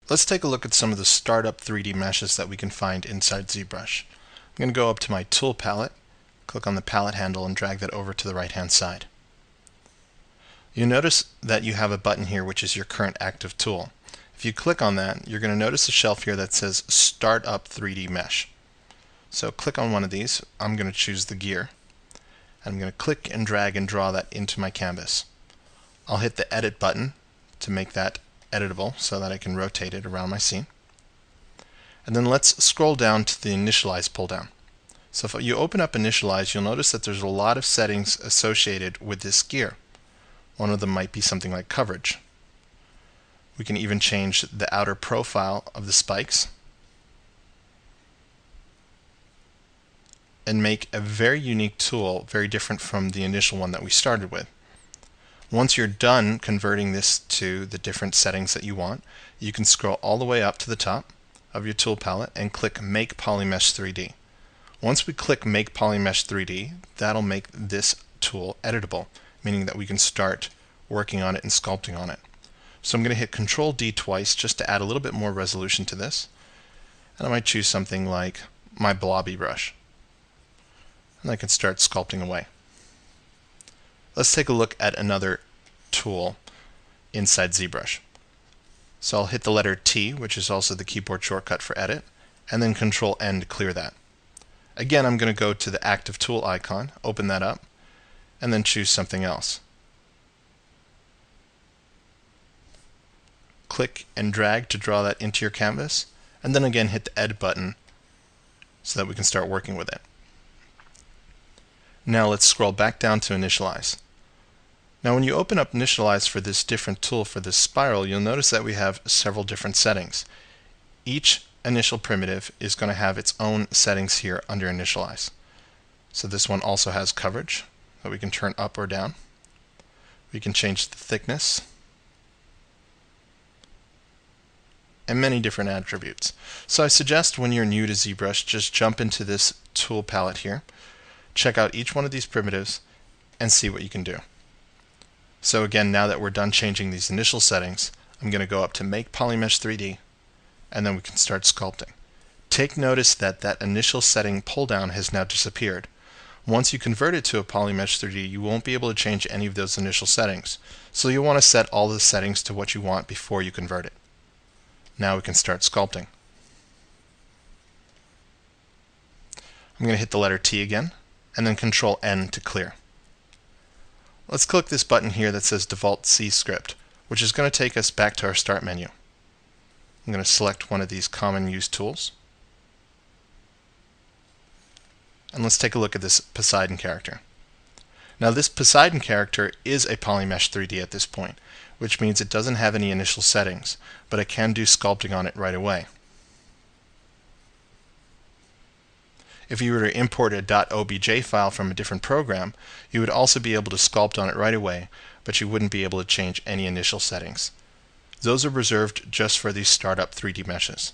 Let's take a look at some of the startup 3D meshes that we can find inside ZBrush. I'm going to go up to my tool palette, click on the palette handle and drag that over to the right hand side. You'll notice that you have a button here which is your current active tool. If you click on that, you're going to notice a shelf here that says Startup 3D Mesh. So click on one of these. I'm going to choose the gear. I'm going to click and drag and draw that into my canvas. I'll hit the Edit button to make that editable so that I can rotate it around my scene. And then let's scroll down to the Initialize pull down. So if you open up Initialize, you'll notice that there's a lot of settings associated with this gear. One of them might be something like coverage. We can even change the outer profile of the spikes and make a very unique tool, very different from the initial one that we started with. Once you're done converting this to the different settings that you want, you can scroll all the way up to the top of your tool palette and click Make Polymesh 3D. Once we click Make Polymesh 3D, that'll make this tool editable, meaning that we can start working on it and sculpting on it. So I'm going to hit Control D twice just to add a little bit more resolution to this. And I might choose something like my blobby brush. And I can start sculpting away. Let's take a look at another tool inside ZBrush. So I'll hit the letter T, which is also the keyboard shortcut for edit, and then Control N to clear that. Again, I'm going to go to the active tool icon, open that up, and then choose something else. Click and drag to draw that into your canvas, and then again hit the Edit button so that we can start working with it. Now let's scroll back down to Initialize. Now when you open up Initialize for this different tool for this spiral, you'll notice that we have several different settings. Each initial primitive is going to have its own settings here under Initialize. So this one also has coverage that we can turn up or down. We can change the thickness and many different attributes. So I suggest when you're new to ZBrush, just jump into this tool palette here, check out each one of these primitives, and see what you can do. So again, now that we're done changing these initial settings, I'm going to go up to Make Polymesh 3D, and then we can start sculpting. Take notice that that initial setting pull down has now disappeared. Once you convert it to a Polymesh 3D, you won't be able to change any of those initial settings. So you'll want to set all the settings to what you want before you convert it. Now we can start sculpting. I'm going to hit the letter T again, and then Control N to clear. Let's click this button here that says Default C Script, which is going to take us back to our Start menu. I'm going to select one of these common used tools. And let's take a look at this Poseidon character. Now this Poseidon character is a Polymesh 3D at this point, which means it doesn't have any initial settings, but I can do sculpting on it right away. If you were to import a .obj file from a different program, you would also be able to sculpt on it right away, but you wouldn't be able to change any initial settings. Those are reserved just for these startup 3D meshes.